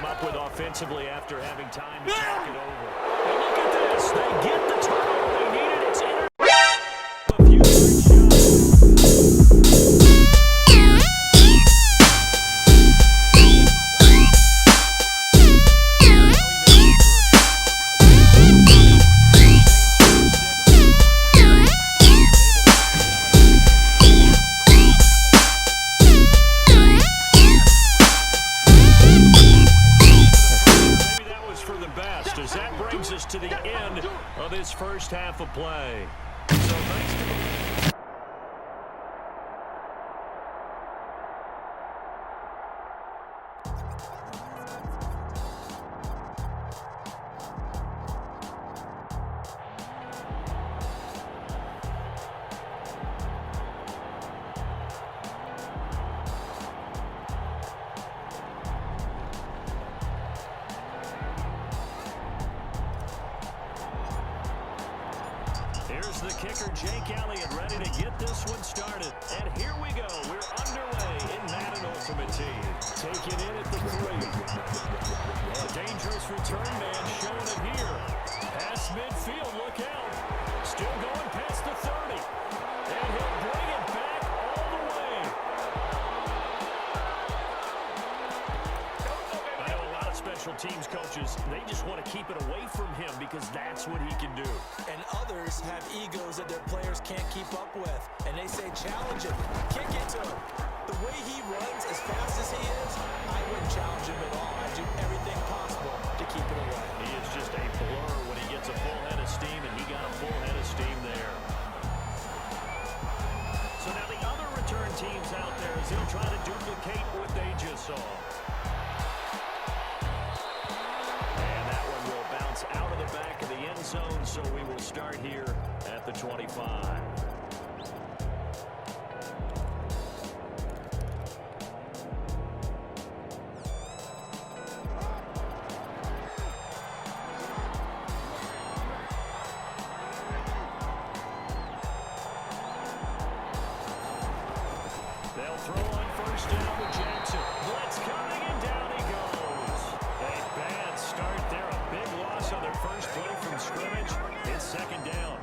come up with offensively after having time to talk it over. And look at this. They get the turnover they needed. It's in a few great as that brings us to the end of this first half of play. So thanks to Here's the kicker, Jake Elliott, ready to get this one started. And here we go. We're underway in Madden Ultimate Team. Taking in at the 3. A dangerous return man showing it here. Past midfield, look out. Still going past the 30. And he'll bring it back all the way. I know a lot of special teams coaches, they just want to keep it away from him because that's what he can do. And others have egos that their players can't keep up with. And they say, challenge him, kick it to him. The way he runs, as fast as he is, I wouldn't challenge him at all. I'd do everything possible to keep it away. He is just a blur when he gets a full head of steam, and he got a full head of steam there. So now the other return teams out there as they'll try to duplicate what they just saw. Out of the back of the end zone, so we will start here at the 25. They'll throw on first down to Jackson. Blitz coming, and down he goes. A bad start there. A big loss on their first play from scrimmage. It's second down.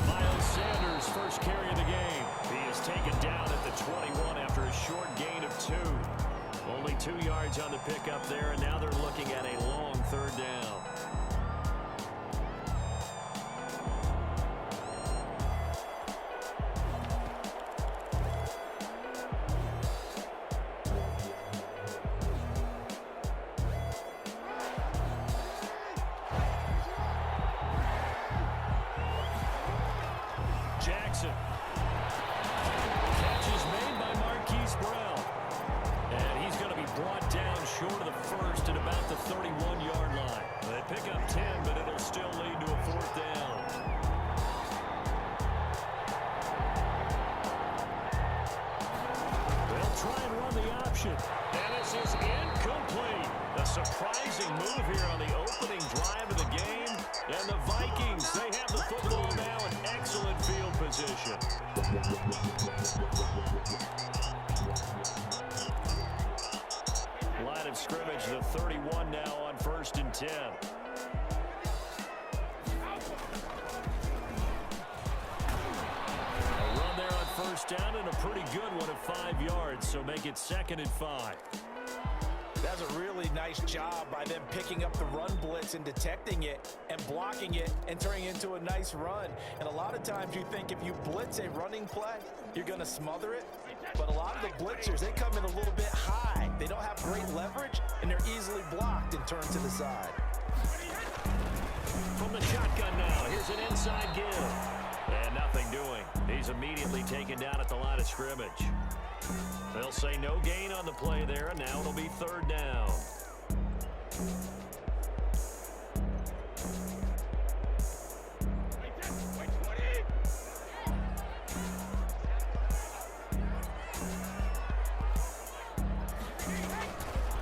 Miles Sanders, first carry of the game. He is taken down at the 21 after a short gain of 2. Only 2 yards on the pickup there, and now they're looking at a long third down. Jackson. Catch is made by Marquise Brown. And he's going to be brought down short of the first at about the 31-yard line. They pick up 10, but it'll still lead to a fourth down. They'll try and run the option. And this is incomplete. A surprising move here on the opening drive of the game. And the Vikings, they have the football now in excellent field position. Line of scrimmage, the 31 now on 1st and 10. A run there on first down and a pretty good one at 5 yards, so make it 2nd and 5. That's a really nice job by them picking up the run blitz and detecting it and blocking it and turning it into a nice run. And a lot of times you think if you blitz a running play, you're going to smother it. But a lot of the blitzers, they come in a little bit high. They don't have great leverage, and they're easily blocked and turned to the side. From the shotgun now, here's an inside give. And nothing doing. He's immediately taken down at the line of scrimmage. They'll say no gain on the play there, and now it'll be 3rd down.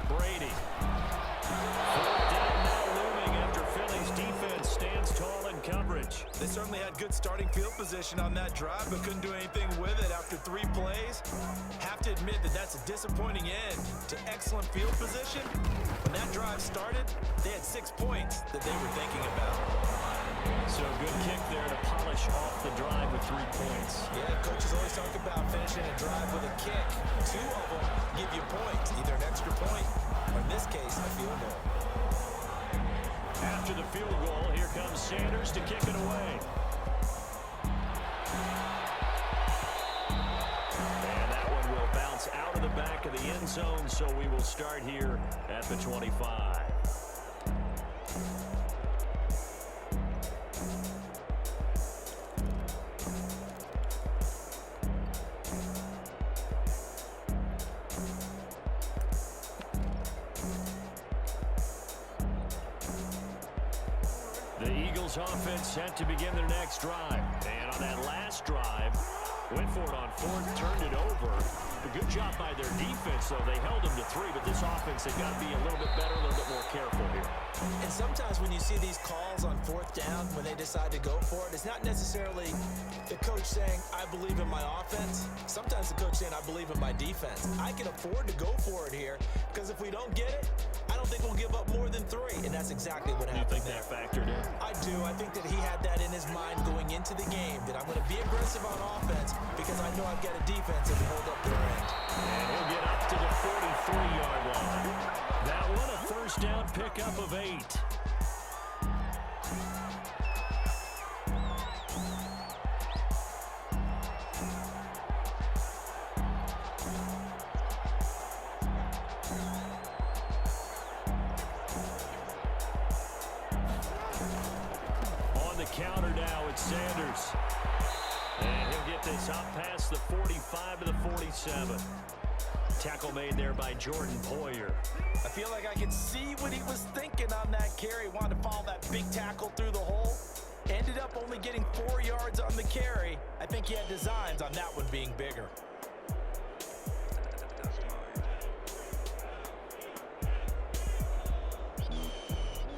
Brady. 4th down now looming after Philly's defense stands tall in coverage. Coach? They certainly had good starting field position on that drive, but couldn't do anything with it after 3 plays. Have to admit that that's a disappointing end to excellent field position. When that drive started, they had 6 points that they were thinking about. So good kick there to polish off the drive with 3 points. Yeah, coaches always talk about finishing a drive with a kick. 2 of them give you points, either an extra point, or in this case, a field goal. After the field goal, here comes Sanders to kick it away. And that one will bounce out of the back of the end zone, so we will start here at the 25. The Eagles offense set to begin their next drive. And on that last drive, went for it on 4th, turned it over. A good job by their defense, though. They held them to 3, but this offense, they've got to be a little bit better, a little bit more careful here. And sometimes when you see these calls on 4th down, when they decide to go for it, it's not necessarily the coach saying, I believe in my offense. Sometimes the coach saying, I believe in my defense. I can afford to go for it here, because if we don't get it, I don't think we'll give up more than 3, and that's exactly what happened. You think that factored in? I do. I think that he had that in his mind going into the game, that I'm going to be aggressive on offense because I know I've got a defense that will hold up their end. And he'll get up to the 43-yard line. That one a first down pickup of 8. Counter now, it's Sanders. And he'll get this up past the 45 to the 47. Tackle made there by Jordan Poyer. I feel like I can see what he was thinking on that carry. Wanted to follow that big tackle through the hole. Ended up only getting 4 yards on the carry. I think he had designs on that one being bigger.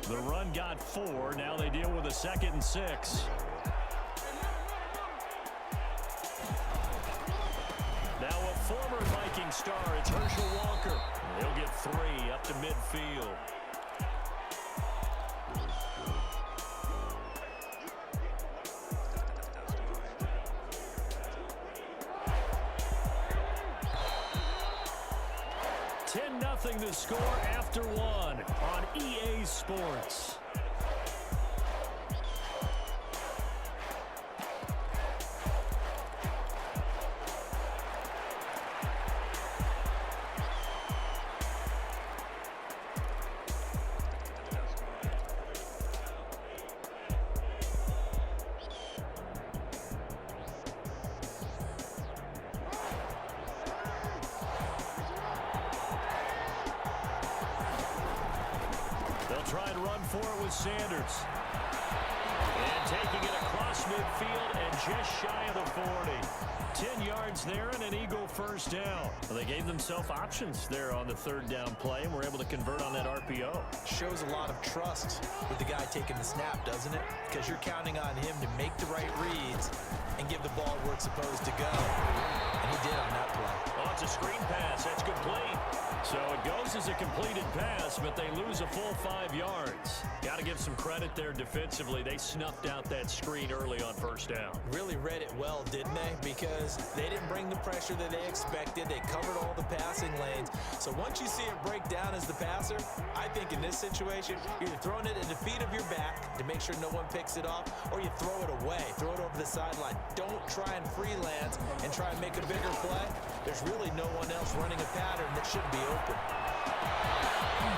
The run got 4. Now they deal with a 2nd and 6. Now a former Viking star, it's Herschel Walker. He'll get 3 up to midfield. Nothing to score after 1 on EA Sports. Try and run for it with Sanders. And taking it across midfield and just shy of the 40. 10 yards there and an Eagle first down. Well, they gave themselves options there on the 3rd down play and were able to convert on that RPO. Shows a lot of trust with the guy taking the snap, doesn't it? Because you're counting on him to make the right reads and give the ball where it's supposed to go. And he did on that play. Oh, it's a screen pass. That's complete. So it goes as a completed pass, but they lose a full 5 yards. Got to give some credit there defensively. They snuffed out that screen early on first down. Really read it well, didn't they? Because they didn't bring the pressure that they expected. They covered all the passing lanes. So once you see it break down as the passer, I think in this situation, you're either throwing it at the feet of your back to make sure no one picks it off, or you throw it away. Throw it over the sideline. Don't try and freelance and try and make a bigger play. There's really no one else running a pattern that should be open.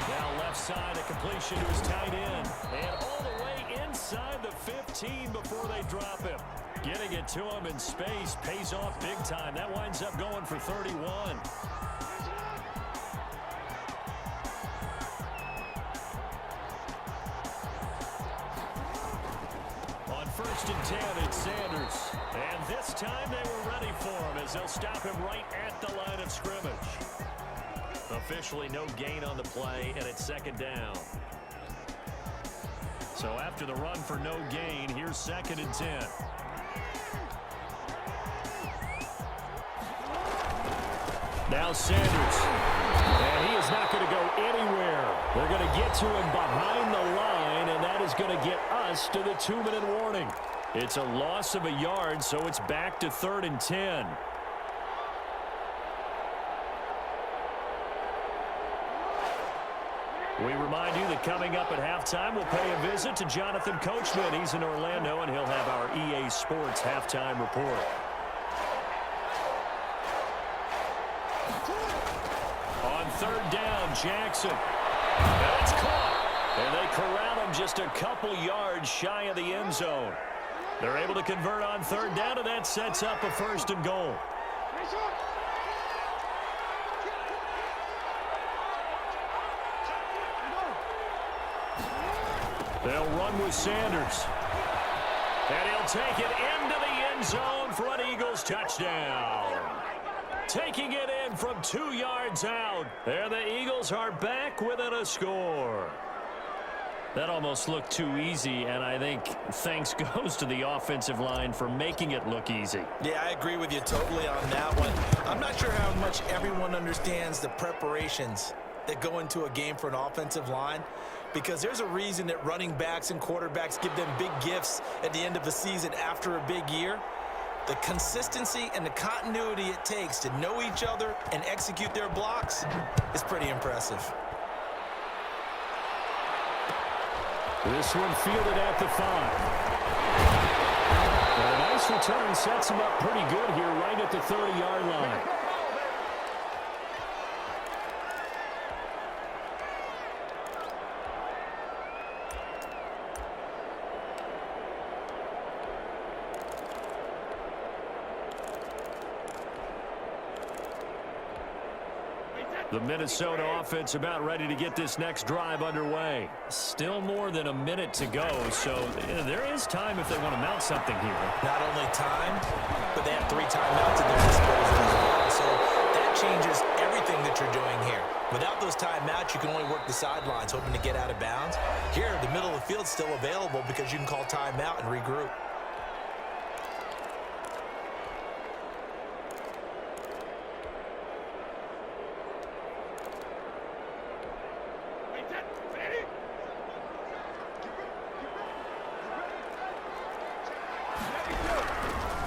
Now left side, a completion to his tight end. And all the way inside the 15 before they drop him. Getting it to him in space pays off big time. That winds up going for 31. On 1st and 10, it's Sanders. And this time they were ready for him as they'll stop him right at the line of scrimmage. Officially no gain on the play, and it's 2nd down. So after the run for no gain, here's 2nd and 10. Now Sanders. And he is not going to go anywhere. They're going to get to him behind the line, and that is going to get us to the 2-minute warning. It's a loss of a yard, so it's back to 3rd and 10. We remind you that coming up at halftime, we'll pay a visit to Jonathan Coachman. He's in Orlando, and he'll have our EA Sports halftime report. On 3rd down, Jackson. That's caught. And they corral him just a couple yards shy of the end zone. They're able to convert on 3rd down, and that sets up a 1st and goal. They'll run with Sanders. And he'll take it into the end zone for an Eagles touchdown. Taking it in from 2 yards out. There the Eagles are back within a score. That almost looked too easy, and I think thanks goes to the offensive line for making it look easy. Yeah, I agree with you totally on that one. I'm not sure how much everyone understands the preparations that go into a game for an offensive line, because there's a reason that running backs and quarterbacks give them big gifts at the end of the season after a big year. The consistency and the continuity it takes to know each other and execute their blocks is pretty impressive. This one fielded at the 5. And a nice return sets him up pretty good here right at the 30-yard line. The Minnesota offense about ready to get this next drive underway. Still more than a minute to go, so there is time if they want to mount something here. Not only time, but they have 3 timeouts at their disposal as well. So that changes everything that you're doing here. Without those timeouts, you can only work the sidelines, hoping to get out of bounds. Here, the middle of the field's still available because you can call timeout and regroup.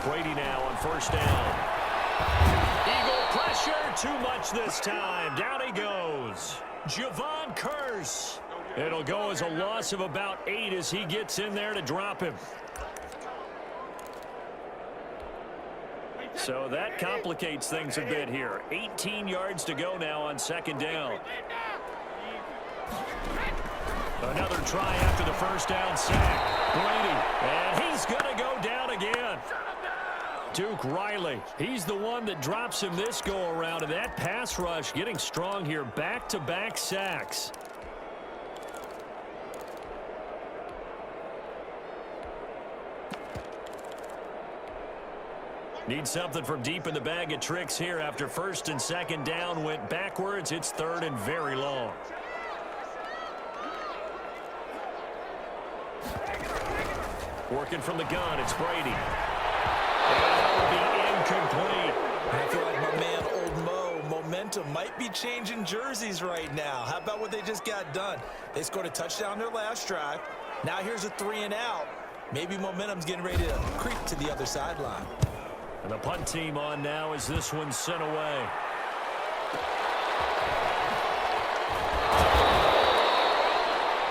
Brady now on 1st down. Eagle pressure, too much this time. Down he goes. Javon Curse. It'll go as a loss of about 8 as he gets in there to drop him. So that complicates things a bit here. 18 yards to go now on 2nd down. Another try after the 1st down sack. Brady, and he's going to go down again. Duke Riley, he's the one that drops him this go-around, and that pass rush getting strong here. Back-to-back sacks. Need something from deep in the bag of tricks here after 1st and 2nd down went backwards. It's 3rd and very long. Working from the gun, it's Brady. Incomplete. I feel like my man, Old Mo, momentum might be changing jerseys right now. How about what they just got done? They scored a touchdown their last drive. Now here's a 3 and out. Maybe momentum's getting ready to creep to the other sideline. And the punt team on now as this one's sent away.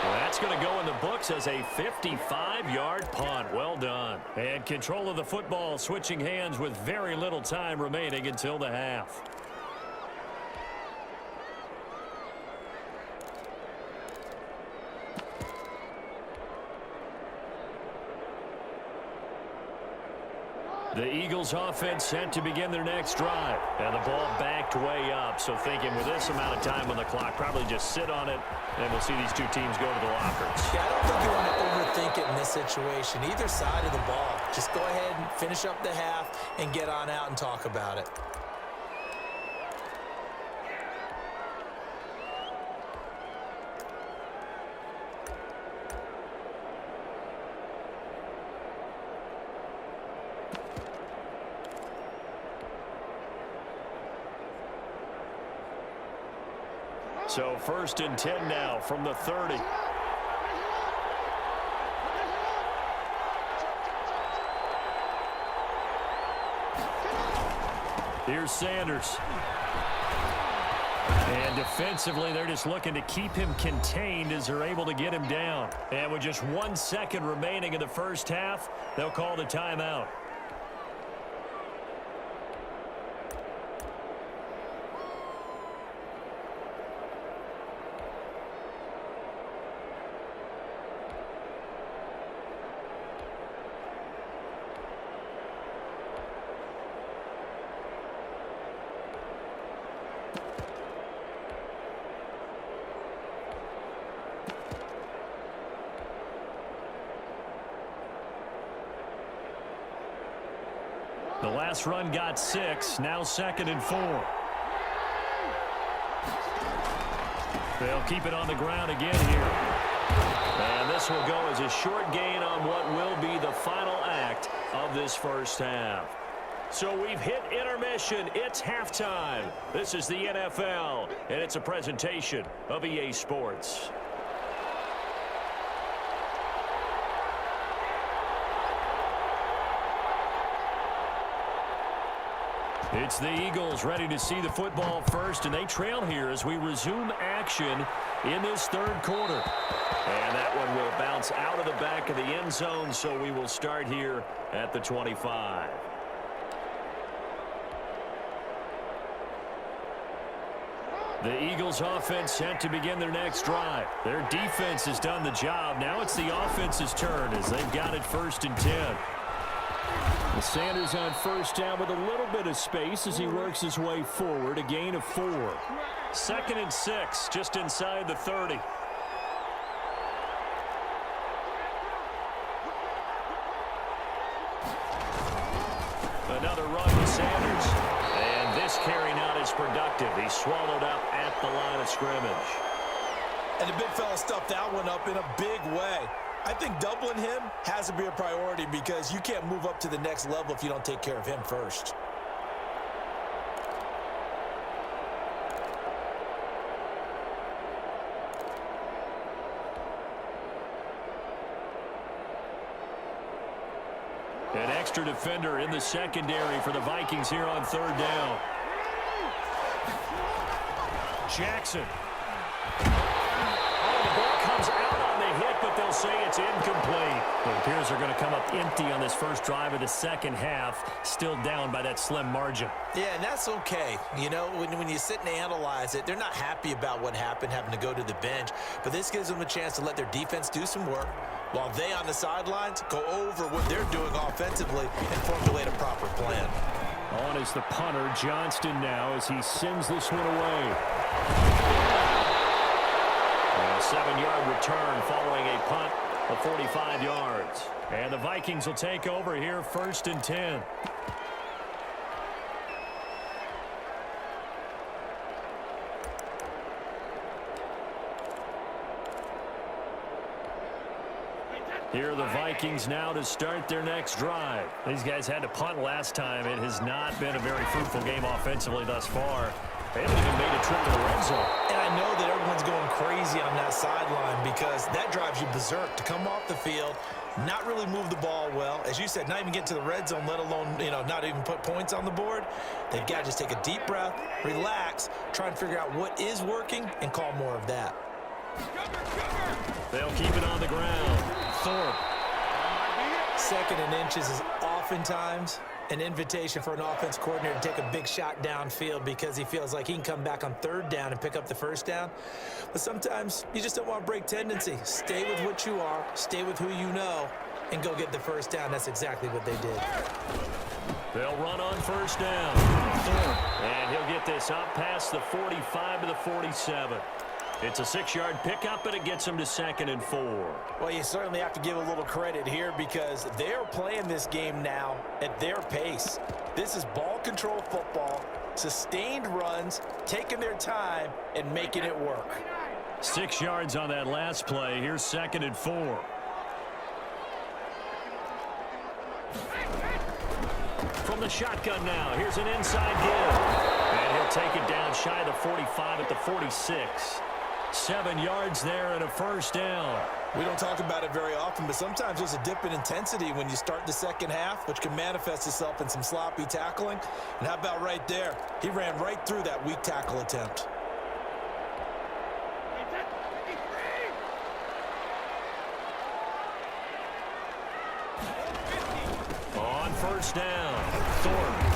That's going to go in the books as a 55-yard punt. Well done. And control of the football switching hands with very little time remaining until the half. The Eagles offense set to begin their next drive. And the ball backed way up. So thinking with this amount of time on the clock, probably just sit on it, and we'll see these two teams go to the lockers. Yeah, I don't think you want to overthink it in this situation. Either side of the ball. Just go ahead and finish up the half and get on out and talk about it. So 1st and 10 now from the 30. Here's Sanders. And defensively, they're just looking to keep him contained as they're able to get him down. And with just 1 second remaining in the first half, they'll call the timeout. The last run got 6, now 2nd and 4. They'll keep it on the ground again here. And this will go as a short gain on what will be the final act of this first half. So we've hit intermission. It's halftime. This is the NFL, and it's a presentation of EA Sports. It's the Eagles ready to see the football first, and they trail here as we resume action in this 3rd quarter. And that one will bounce out of the back of the end zone, so we will start here at the 25. The Eagles offense set to begin their next drive. Their defense has done the job. Now it's the offense's turn as they've got it 1st and 10. Sanders on 1st down with a little bit of space as he works his way forward. A gain of 4. 2nd and 6, just inside the 30. Another run with Sanders. And this carry not as productive. He's swallowed up at the line of scrimmage. And the big fella stuffed that one up in a big way. I think doubling him has to be a priority because you can't move up to the next level if you don't take care of him first. An extra defender in the secondary for the Vikings here on 3rd down. Jackson. Oh, the ball comes out on the hit, but they'll say it's incomplete. It appears they're going to come up empty on this first drive of the second half, still down by that slim margin. Yeah, and that's okay. You know, when you sit and analyze it, they're not happy about what happened, having to go to the bench. But this gives them a chance to let their defense do some work while they on the sidelines go over what they're doing offensively and formulate a proper plan. On is the punter, Johnston now, as he sends this one away. A 7-yard return following a punt of 45 yards. And the Vikings will take over here 1st and 10. Here are the Vikings now to start their next drive. These guys had to punt last time. It has not been a very fruitful game offensively thus far. They haven't even made a trip to the red zone. And I know that everyone's going crazy on that sideline because that drives you berserk to come off the field, not really move the ball well. As you said, not even get to the red zone, let alone, not even put points on the board. They've got to just take a deep breath, relax, try and figure out what is working, and call more of that. They'll keep it on the ground. Thorpe. 2nd and inches is oftentimes an invitation for an offense coordinator to take a big shot downfield because he feels like he can come back on 3rd down and pick up the 1st down. But sometimes you just don't want to break tendency. Stay with what you are, stay with who you know, and go get the 1st down. That's exactly what they did. They'll run on 1st down. And he'll get this up past the 45 to the 47. It's a 6-yard pickup, and it gets him to 2nd and 4. Well, you certainly have to give a little credit here because they're playing this game now at their pace. This is ball control football, sustained runs, taking their time, and making it work. 6 yards on that last play. Here's 2nd and 4. From the shotgun now, here's an inside give. And he'll take it down shy of the 45 at the 46. 7 yards there and a first down. We don't talk about it very often, but sometimes there's a dip in intensity when you start the second half, which can manifest itself in some sloppy tackling. And how about right there? He ran right through that weak tackle attempt. On first down, Thorpe.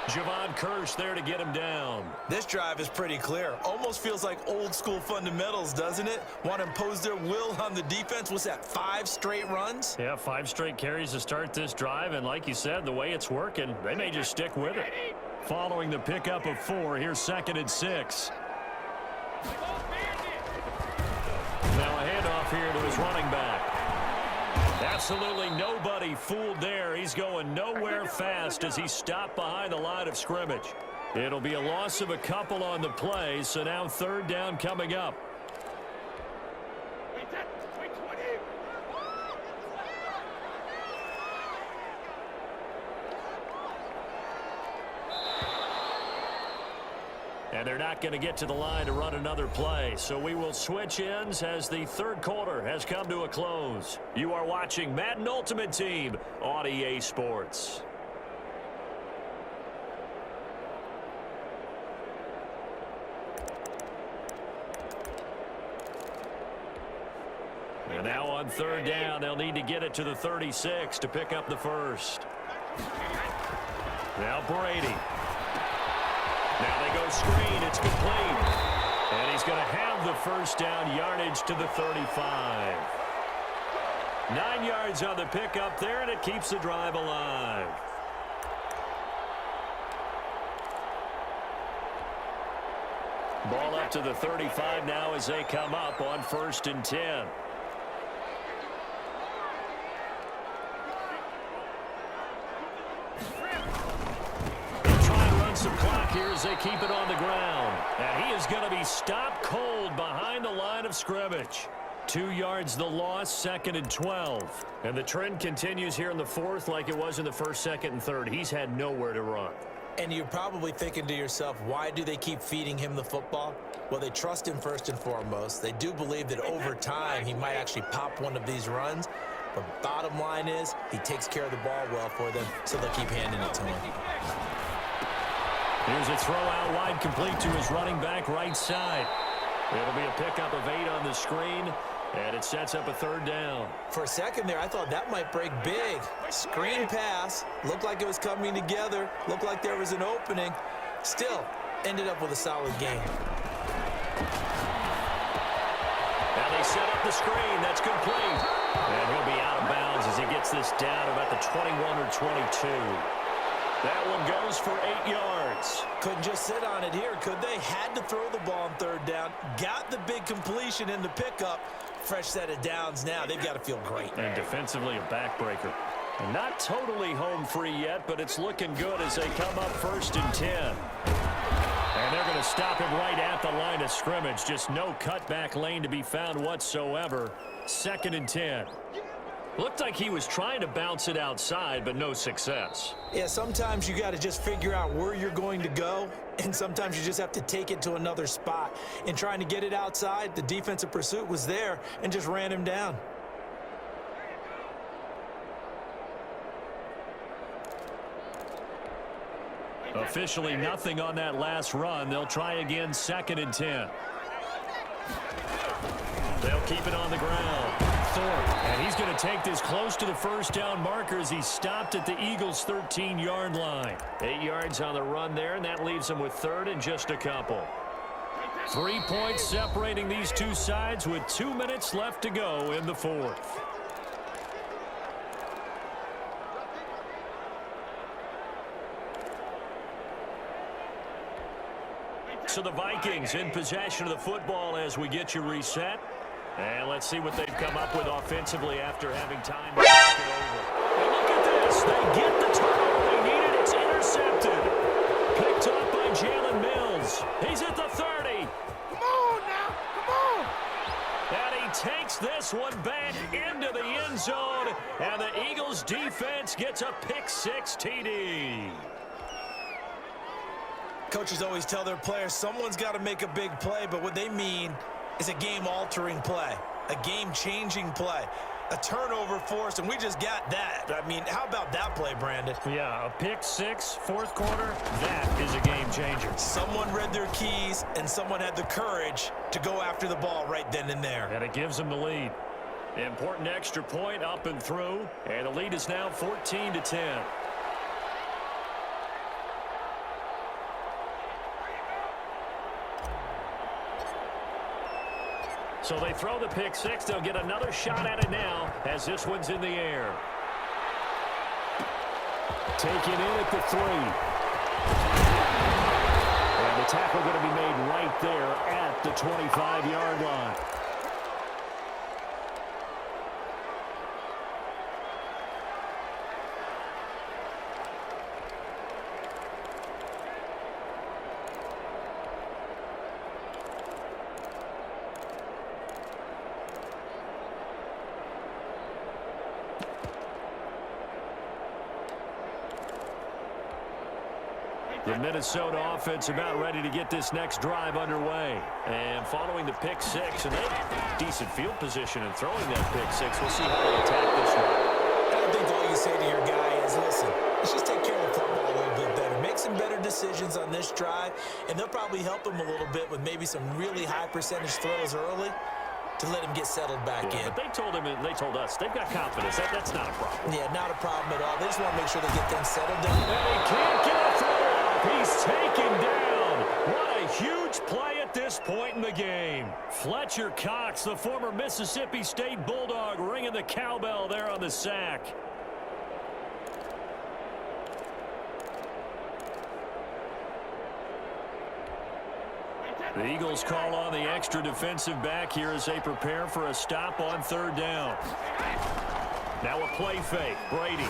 Javon Kirsch there to get him down. This drive is pretty clear. Almost feels like old school fundamentals, doesn't it? Want to impose their will on the defense. What's that, 5 straight runs? Yeah, 5 straight carries to start this drive. And like you said, the way it's working, they may just stick with it. Following the pickup of 4, here's 2nd and 6. Now a handoff here to his running back. Absolutely nobody fooled there. He's going nowhere fast as he stopped behind the line of scrimmage. It'll be a loss of a couple on the play, so now 3rd down coming up. And they're not going to get to the line to run another play. So we will switch ends as the 3rd quarter has come to a close. You are watching Madden Ultimate Team on EA Sports. And now on 3rd down, they'll need to get it to the 36 to pick up the first. Now Brady. Now they go screen. It's complete. And he's going to have the first down, yardage to the 35. 9 yards on the pickup there, and it keeps the drive alive. Ball up to the 35 now as they come up on 1st and 10. Some clock here as they keep it on the ground. And he is going to be stopped cold behind the line of scrimmage. 2 yards the loss, 2nd and 12. And the trend continues here in the 4th like it was in the 1st, 2nd, and 3rd. He's had nowhere to run. And you're probably thinking to yourself, why do they keep feeding him the football? Well, they trust him first and foremost. They do believe that over time he might actually pop one of these runs. But bottom line is he takes care of the ball well for them, so they'll keep handing it to him. Here's a throw out wide, complete to his running back right side. It'll be a pickup of 8 on the screen, and it sets up a 3rd down. For a second there, I thought that might break big. Screen pass, looked like it was coming together, looked like there was an opening. Still, ended up with a solid game. Now they set up the screen. That's complete. And he'll be out of bounds as he gets this down about the 21 or 22. That one goes for 8 yards. Couldn't just sit on it here, could they? Had to throw the ball on 3rd down. Got the big completion in the pickup. Fresh set of downs now. They've got to feel great. And defensively a backbreaker. Not totally home free yet, but it's looking good as they come up 1st and 10. And they're going to stop him right at the line of scrimmage. Just no cutback lane to be found whatsoever. 2nd and 10. Looked like he was trying to bounce it outside, but no success. Yeah, sometimes you got to just figure out where you're going to go, and sometimes you just have to take it to another spot. In trying to get it outside, the defensive pursuit was there and just ran him down. Officially nothing on that last run. They'll try again, 2nd and 10. They'll keep it on the ground. Thorpe, and he's going to take this close to the 1st down marker as he stopped at the Eagles' 13-yard line. 8 yards on the run there, and that leaves them with 3rd and just a couple. 3 points separating these two sides with 2 minutes left to go in the 4th. So the Vikings in possession of the football as we get you reset. And let's see what they've come up with offensively after having time to talk it over. And look at this. They get the turnover they needed. It's intercepted. Picked up by Jalen Mills. He's at the 30. Come on now. Come on. And he takes this one back into the end zone. And the Eagles defense gets a pick 6 TD. Coaches always tell their players someone's got to make a big play, but what they mean is a game-altering play, a game-changing play, a turnover forced, and we just got that. I mean, how about that play, Brandon? Yeah, a pick six, fourth quarter, that is a game changer. Someone read their keys, and someone had the courage to go after the ball right then and there. And it gives them the lead. Important extra point up and through, and the lead is now 14-10. So they throw the pick six. They'll get another shot at it now as this one's in the air. Taken in at the 3. And the tackle going to be made right there at the 25-yard line. The Minnesota offense about ready to get this next drive underway. And following the pick six, and they have decent field position in throwing that pick six. We'll see how they attack this one. I think all you say to your guy is, listen, let's just take care of the football a little bit better. Make some better decisions on this drive, and they'll probably help him a little bit with maybe some really high percentage throws early to let him get settled back in. But they told him, and they told us, they've got confidence. That's not a problem. Yeah, not a problem at all. They just want to make sure they get things settled down. And he can't get a throw off. He's taken down. What a huge play at this point in the game. Fletcher Cox, the former Mississippi State Bulldog, ringing the cowbell there on the sack. The Eagles call on the extra defensive back here as they prepare for a stop on third down. Now a play fake. Brady.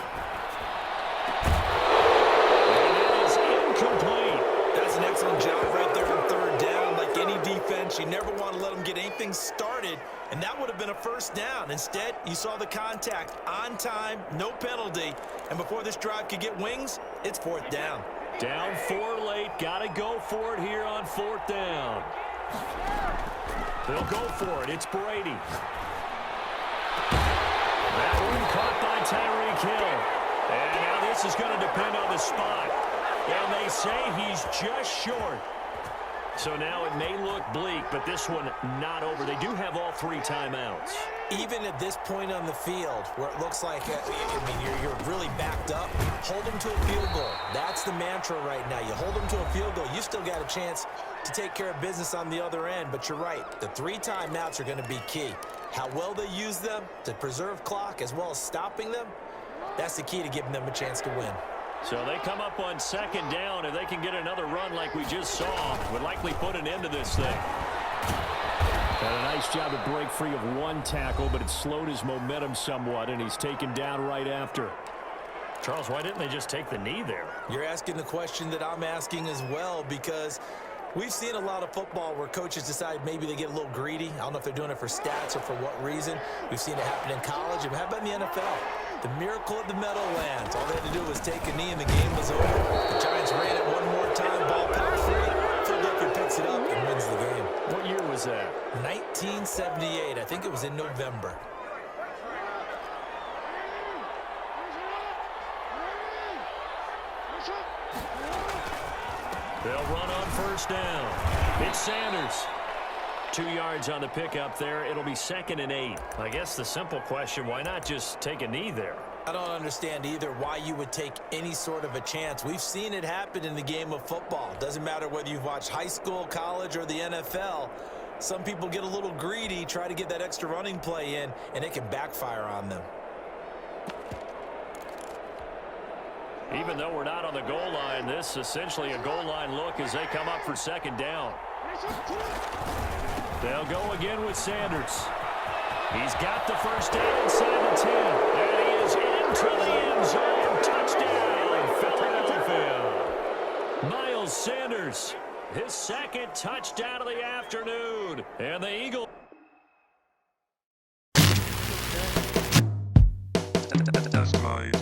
And it is incomplete. That's an excellent job right there on third down. Like any defense, you never want to let them get anything started, and that would have been a first down. Instead, you saw the contact on time, no penalty, and before this drive could get wings, it's fourth down. Down 4 late. Got to go for it here on fourth down. They'll go for it. It's Brady. That one caught by Tyreek Hill. And now this is going to depend on the spot. And they say he's just short. So now it may look bleak, but this one not over. They do have all 3 timeouts. Even at this point on the field, where it looks like, you're really backed up, hold them to a field goal. That's the mantra right now. You hold them to a field goal, you still got a chance to take care of business on the other end. But you're right, the 3 timeouts are going to be key. How well they use them to preserve clock as well as stopping them, that's the key to giving them a chance to win. So they come up on second down. If they can get another run like we just saw, would likely put an end to this thing. And a nice job to break free of 1 tackle, but it slowed his momentum somewhat, and he's taken down right after. Charles, why didn't they just take the knee there? You're asking the question that I'm asking as well, because we've seen a lot of football where coaches decide maybe they get a little greedy. I don't know if they're doing it for stats or for what reason. We've seen it happen in college. And how about in the NFL? The miracle of the Meadowlands. All they had to do was take a knee and the game was over. The Giants ran it one more time, ball popped free. Philadelphia picks it up and wins the game. What year was that? 1978. I think it was in November. They'll run on first down. It's Sanders. 2 yards on the pickup there. It'll be 2nd and 8. I guess the simple question, why not just take a knee there? I don't understand either why you would take any sort of a chance. We've seen it happen in the game of football. Doesn't matter whether you've watched high school, college, or the NFL. Some people get a little greedy, try to get that extra running play in, and it can backfire on them. Even though we're not on the goal line, this is essentially a goal line look as they come up for second down. They'll go again with Sanders. He's got the first down inside the 10. And he is into the end zone. Touchdown, Philadelphia. Miles Sanders, his 2nd touchdown of the afternoon. And the Eagles. That's live.